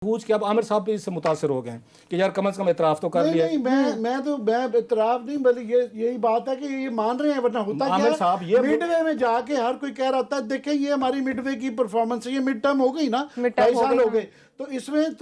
पूछ के अब आमिर साहब भी इससे मुतासर हो गए हैं कि यार कम से कम इतराफ तो कर लिया। नहीं, मैं इतराफ नहीं, बल्कि यही बात है कि ये मान रहे हैं, वरना होता आमिर साहब ये मिडवे में जाके हर कोई कह रहा था देखें ये हमारी मिडवे की परफॉर्मेंस है, ये मिड टर्म हो गई ना, 2.5 साल हो गए, तो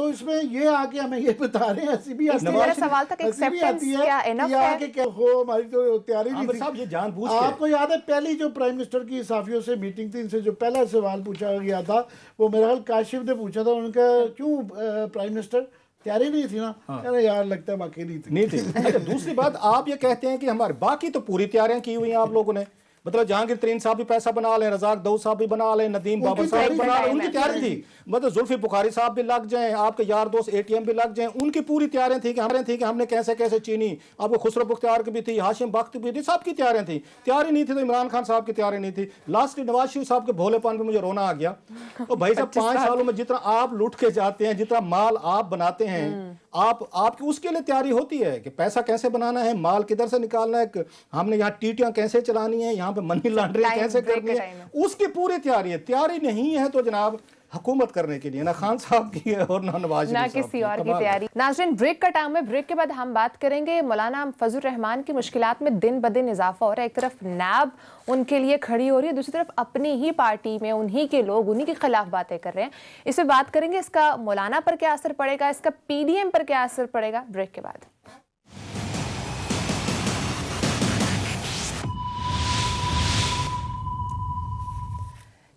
इसमें ये आके हमें ये बता रहे हैं, ऐसी भी सवाल तक एक्सेप्टेंस क्या इनफ है क्या हो, हमारी तो तैयारी नहीं थी। साहब ये जानबूझ के आपको याद है पहली जो प्राइम मिनिस्टर की सहाफियों से मीटिंग थी, इनसे जो पहला सवाल पूछा गया था वो मेरा ख्याल काशिफ ने पूछा था, उनका क्यों प्राइम मिनिस्टर तैयारी नहीं थी ना? अरे यार लगता है बाकी नहीं थी। अच्छा, दूसरी बात आप ये कहते हैं कि हमारे बाकी तो पूरी तैयारियां की हुई हैं आप लोगों ने, मतलब जहांगीर तरीन साहब भी पैसा बना ले, रजाक दाऊद साहब भी बना ले, नदीम बाबर साहब भी बना ले, उनकी तैयारी थी, मतलब जुल्फी बुखारी साहब भी लग जाएं, आपके यार दोस्त एटीएम भी लग जाएं, उनकी पूरी तैयारियां थी कि हमने कैसे कैसे चीनी, आपको खुसरो बुख्तियार की भी थी, हाशिम बख्त भी थी, सबकी तैयारियां थी। तैयारी नहीं थी तो इमरान खान साहब की तैयारी नहीं थी। लास्ट नवाज शरीफ साहब के भोलेपन पे मुझे रोना आ गया। तो भाई साहब 5 सालों में जितना आप लुट के जाते हैं, जितना माल आप बनाते हैं, आपकी उसके लिए तैयारी होती है कि पैसा कैसे बनाना है, माल किधर से निकालना है, हमने यहाँ टीटियां कैसे चलानी है, यहाँ पे मनी लॉन्ड्रिंग कैसे करनी है, उसकी पूरी तैयारी है। तैयारी नहीं है तो जनाब हुकूमत करने के लिए ना खान साहब की है और ना नवाज ना किसी और की तैयारी। नाज़रीन, ब्रेक का टाइम है, ब्रेक के बाद हम बात करेंगे मौलाना फजल रहमान की मुश्किलात में दिन ब दिन इजाफा हो रहा है। एक तरफ नैब उनके लिए खड़ी हो रही है, दूसरी तरफ अपनी ही पार्टी में उन्हीं के लोग उन्हीं के खिलाफ बातें कर रहे हैं। इस पर बात करेंगे, इसका मौलाना पर क्या असर पड़ेगा, इसका पीडीएम पर क्या असर पड़ेगा, ब्रेक के बाद।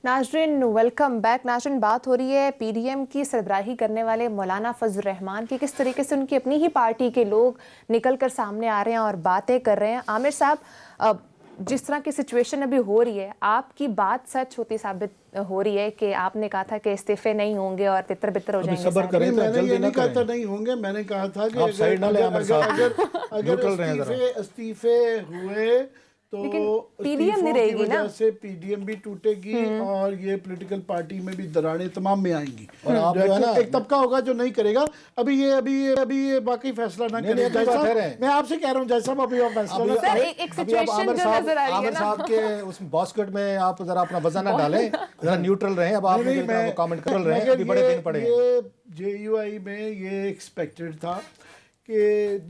नाज़रीन वेलकम बैक। नाज़रीन, बात हो रही है पीडीएम की सरबराही करने वाले मौलाना फजल रहमान की, किस तरीके से उनकी अपनी ही पार्टी के लोग निकल कर सामने आ रहे हैं और बातें कर रहे हैं। आमिर साहब, जिस तरह की सिचुएशन अभी हो रही है, आपकी बात सच होती साबित हो रही है कि आपने कहा था कि इस्तीफे नहीं होंगे और तितर बितर हो जाएंगे। सब्र करें, मैंने ये नहीं कहा था नहीं होंगे, मैंने कहा था कि अगर इस्तीफे हुए तो पीडीएम नहीं रहेगी ना, से पीडीएम भी टूटेगी और ये पॉलिटिकल पार्टी में भी दरारें तमाम में आएंगी और आप जो है ना एक तबका होगा जो नहीं करेगा। अभी ये बाकी फैसला ना करें। मैं आपसे कह रहा हूँ जैसा अभी आप फैसला ना करें। एक सिचुएशन जो नजर आ रही है आमिर साहब के उस बास्केट में आप जरा अपना वजन ना डालें, जरा न्यूट्रल रहें। अब आप कमेंट कर रहे हैं, अभी बड़े दिन पड़े हैं। ये जेयूआई में ये एक्सपेक्टेड था कि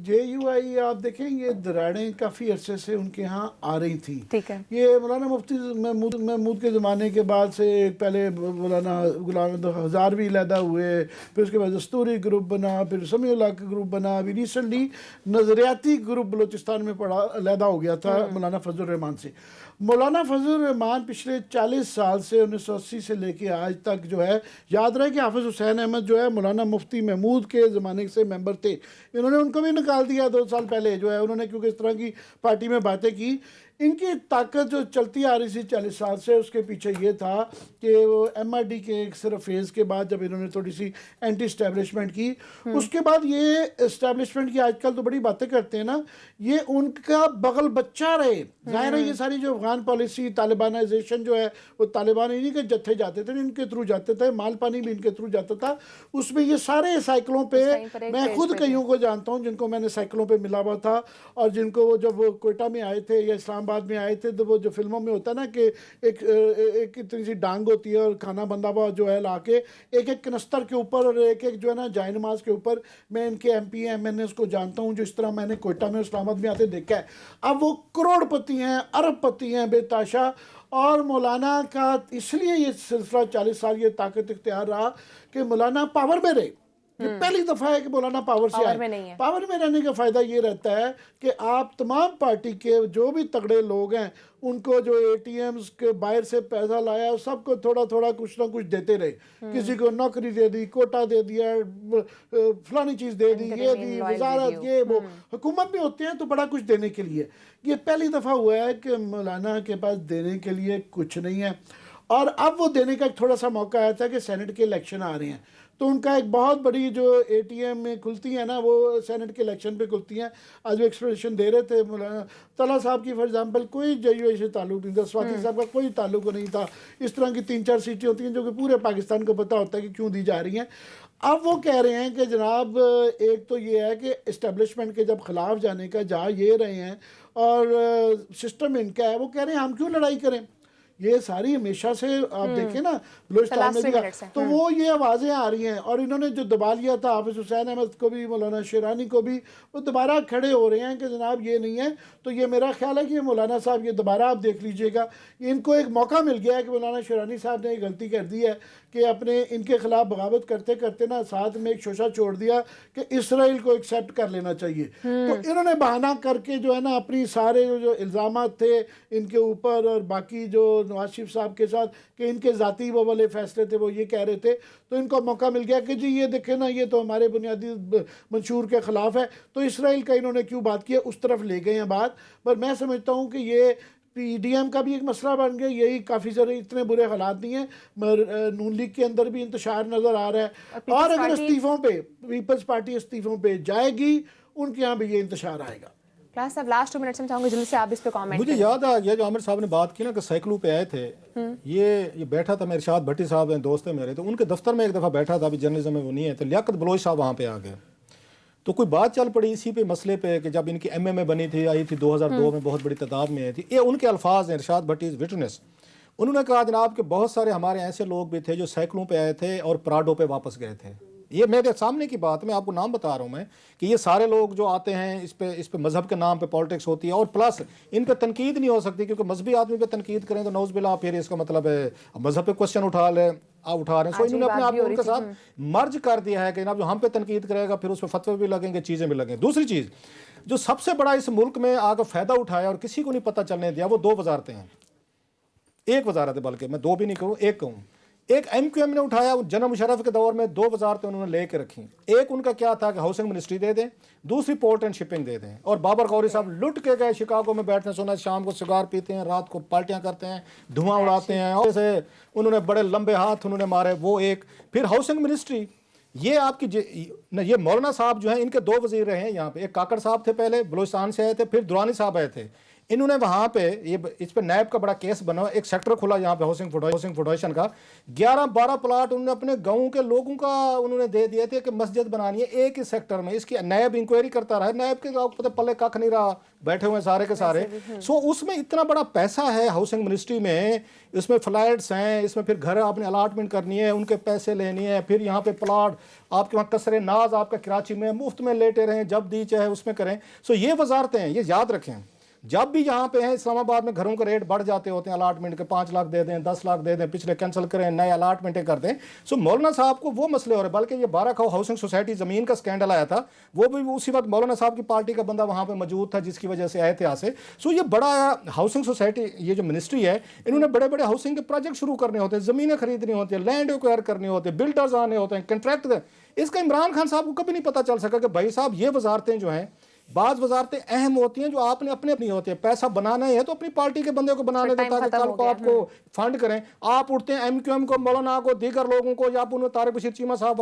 जेयूआई आप देखें ये दरारें काफ़ी अरसे से उनके यहाँ आ रही थी। ठीक है, ये मौलाना मुफ्ती महमूद के ज़माने के बाद से पहले मौलाना गुलाम हज़ार भी लैदा हुए, फिर उसके बाद दस्तूरी ग्रुप बना, फिर समीउल्लाह का ग्रुप बना, अभी रिसेंटली नज़रियाती ग्रुप बलूचिस्तान में लैदा हो गया था मौलाना फजल रहमान से। मौलाना फजल रहमान पिछले 40 साल से 1980 से लेके आज तक जो है, याद रहे कि हाफिज़ हुसैन अहमद जो है मौलाना मुफ्ती महमूद के ज़माने से मेंबर थे, इन्होंने उनको भी निकाल दिया 2 साल पहले जो है उन्होंने, क्योंकि इस तरह की पार्टी में बातें की। इनकी ताकत जो चलती आ रही थी 40 साल से, उसके पीछे ये था कि वो एमआरडी के एक सिर्फ फेज़ के बाद जब इन्होंने थोड़ी सी एंटी इस्टेब्लिशमेंट की, उसके बाद ये इस्टेब्लिशमेंट की आजकल तो बड़ी बातें करते हैं ना, ये उनका बगल बच्चा रहे। जाहिर है ये सारी जो अफगान पॉलिसी तालिबानाइजेशन जो है वो तालिबान इन्हीं के जत्थे जाते थे, इनके थ्रू जाते थे, माल पानी भी इनके थ्रू जाता था, उसमें ये सारे साइकिलों पे मैं खुद कईयों को जानता हूँ जिनको मैंने साइकिलों पे मिला हुआ था, और जिनको वो जब वो कोयटा में आए थे या इस्लामाबाद में आए थे तो वो जो फिल्मों में होता है ना कि एक इतनी सी डांग होती है और खाना बंधा हुआ जो है लाके एक एक कनस्तर के ऊपर और एक एक जो है ना जाय नमाज के ऊपर, मैं इनके एमपी एमएनए को जानता हूँ जो इस तरह मैंने कोयटा में इस्लामाबाद में आते देखा है। अब वो करोड़पति हैं, अरबपति हैं बेताशा, और मौलाना का इसलिए ये सिलसिला 40 साल ये ताकत इख्तियार रहा कि मौलाना पावर में रहे। ये पहली दफा है कि मौलाना पावर से आए। पावर में रहने का फायदा ये रहता है कि आप तमाम पार्टी के जो भी तगड़े लोग हैं उनको जो एटीएम्स के बाहर से पैसा लाया सबको थोड़ा थोड़ा कुछ ना कुछ देते रहे। किसी को नौकरी दे दी, कोटा दे दिया, फलानी चीज दे दी, ये दी, वजारत, ये वो, हुकूमत में होते हैं तो बड़ा कुछ देने के लिए। ये पहली दफा हुआ है कि मौलाना के पास देने के लिए कुछ नहीं है, और अब वो देने का एक थोड़ा सा मौका आया था कि सेनेट के इलेक्शन आ रहे हैं, तो उनका एक बहुत बड़ी जो एटीएम में खुलती है ना वो सेनेट के इलेक्शन पे खुलती हैं। आज वो एक्सप्रेशन दे रहे थे मौलाना तला साहब की, फॉर एग्जांपल कोई जेयूआई से ताल्लुक नहीं था, स्वाति साहब का कोई ताल्लुक नहीं था। इस तरह की 3-4 सीटें होती हैं जो कि पूरे पाकिस्तान को पता होता है कि क्यों दी जा रही हैं। अब वो कह रहे हैं कि जनाब एक तो ये है कि इस्टेब्लिशमेंट के जब खिलाफ जाने का जा ये रहे हैं और सिस्टम इनका है, वो कह रहे हैं हम क्यों लड़ाई करें, ये सारी हमेशा से आप देखें ना बलूचिस्तान में भी, तो वो ये आवाज़ें आ रही हैं। और इन्होंने जो दबा लिया था हाफिज हुसैन अहमद को भी, मौलाना शेरानी को भी, वो दोबारा खड़े हो रहे हैं कि जनाब ये नहीं है। तो ये मेरा ख्याल है कि मौलाना साहब ये दोबारा आप देख लीजिएगा, इनको एक मौका मिल गया है कि मौलाना शेरानी साहब ने एक गलती कर दी है कि अपने इनके खिलाफ बगावत करते करते ना साथ में एक शोशा छोड़ दिया कि इसराइल को एक्सेप्ट कर लेना चाहिए। तो इन्होंने बहाना करके जो है ना अपनी सारे जो इल्ज़ामात थे इनके ऊपर और बाकी जो नवाज शरीफ साहब के साथ कि इनके ज़ाती वो वाले फैसले थे वो ये कह रहे थे, तो इनको मौका मिल गया कि जी ये देखें ना ये तो हमारे बुनियादी मंशूर के ख़िलाफ़ है। तो इसराइल का इन्होंने क्यों बात की है, उस तरफ ले गए हैं बात। पर मैं समझता हूँ कि ये पीडीएम का भी एक मसला बन गया, यही काफ़ी सारे इतने बुरे हालात नहीं है, मगर नून लीग के अंदर भी इंतशार नज़र आ रहा है। और अगर इस्तीफ़ों पे पीपल्स पार्टी इस्तीफ़ों पे जाएगी, उनके यहाँ भी ये इंतशार आएगा। क्लास साहब लास्ट 2 मिनट में चाहूंगी जल्दी से आप इस पे कमेंट मुझे याद आ गया जो आमिर साहब ने बात की ना कि साइकिलों पे आए थे, ये बैठा था, मेरे इरशाद भट्टी साहब हैं, दोस्त है मेरे, तो उनके दफ्तर में एक दफ़ा बैठा था, अभी जर्नलिज्म में वो नहीं है, तो लियाकत बलोच साहब वहाँ पे आ गए। तो कोई बात चल पड़ी इसी पे मसले पे कि जब इनकी एमएमए बनी थी, आई थी 2002 में, बहुत बड़ी तादाद में आई थी। ये उनके अल्फाज हैं, इरशाद भट्टी इज विटनेस। उन्होंने कहा जनाब कि बहुत सारे हमारे ऐसे लोग भी थे जो साइकिलों पे आए थे और पराडो पे वापस गए थे। ये मेरे सामने की बात, मैं आपको नाम बता रहा हूँ मैं कि ये सारे लोग जो आते हैं इस पे मजहब के नाम पे पॉलिटिक्स होती है, और प्लस इन पे तनकीद नहीं हो सकती, क्योंकि मजहबी आदमी पे तनकीद करें तो नौज़बिल्लाह फिर इसका मतलब है मजहब पे क्वेश्चन उठा रहे हैं। सो इन्होंने अपने आप को उनके साथ मर्ज कर दिया है कि ना जो हम पे तनकीद करेगा फिर उस पर फतवे भी लगेंगे, चीज़ें भी लगेंगे। दूसरी चीज़ जो सबसे बड़ा इस मुल्क में आकर फ़ायदा उठाया और किसी को नहीं पता चलने दिया, वो 2 वजारतें हैं, एक वजारत है, बल्कि मैं 2 भी नहीं कहूँ, एक कहूँ। एक एमक्यूएम ने उठाया, जनरल मुशर्रफ के दौर में 2 वजारतें उन्होंने लेके रखी। एक उनका क्या था कि हाउसिंग मिनिस्ट्री दे दें, दूसरी पोर्ट एंड शिपिंग दे दें। और बाबर गौरी साहब लुट के गए शिकागो में बैठने, सुना शाम को सिगार पीते हैं, रात को पार्टियां करते हैं, धुआं उड़ाते हैं, और जैसे उन्होंने बड़े लंबे हाथ उन्होंने मारे, वो एक। फिर हाउसिंग मिनिस्ट्री, ये आपकी ये मौलाना साहब जो हैं इनके 2 वजीर रहे हैं यहाँ पे, एक काकड़ साहब थे पहले बलूचिस्तान से आए थे, फिर दुरानी साहब आए थे। इन्होंने वहाँ पे ये इस पे नैब का बड़ा केस बना, एक सेक्टर खुला यहाँ पे हाउसिंग फेडरेशन का, 11-12 प्लाट उन्होंने अपने गाँव के लोगों का उन्होंने दे दिए थे कि मस्जिद बनानी है एक ही सेक्टर में। इसकी नैब इंक्वायरी करता रहा, नैब के पता पल्ले कख नहीं रहा, बैठे हुए सारे के सारे। सो उसमें इतना बड़ा पैसा है हाउसिंग मिनिस्ट्री में, इसमें फ्लैट्स हैं, इसमें फिर घर आपने अलाटमेंट करनी है, उनके पैसे लेनी है, फिर यहाँ पे प्लाट आपके वहाँ कसरे नाज आपका कराची में मुफ्त में लेटे रहें, जब दी चाहे उसमें करें। सो ये वजारतें हैं, ये याद रखें। जब भी यहाँ पे हैं इस्लामाबाद में घरों के रेट बढ़ जाते होते हैं, अलाटमेंट के 5 लाख दे दें, 10 लाख दे दें, पिछले कैंसिल करें, नए अलाटमेंटें कर दें। सो मौलाना साहब को वो मसले हो रहे। बल्कि ये 12 खाओ हाउसिंग सोसाइटी ज़मीन का स्कैंडल आया था, वो भी उसी वक्त मौलाना साहब की पार्टी का बंदा वहाँ पे मौजूद था, जिसकी वजह से आए थे यहाँ से। सो ये बड़ा हाउसिंग सोसाइटी, ये जो मिनिस्ट्री है, इन्होंने बड़े बड़े हाउसिंग के प्रोजेक्ट शुरू करने होते हैं, ज़मीनें खरीदनी होती है, लैंड एक्वायर करनी होती है, बिल्डर्स आने होते हैं, कंट्रैक्ट। इसका इमरान खान साहब को कभी नहीं पता चल सका कि भाई साहब ये वजारतें जो हैं, बाज़ वजारतें अहम होती हैं जो आपने अपने अपनी होती है, पैसा बनाना है तो अपनी पार्टी के बंदे को बनाने दें ताकि कल को आपको फंड करें। आप उठते हैं एमक्यूएम को, मौलाना को, दीगर लोगों को, या तारिक बशीर चीमा साहब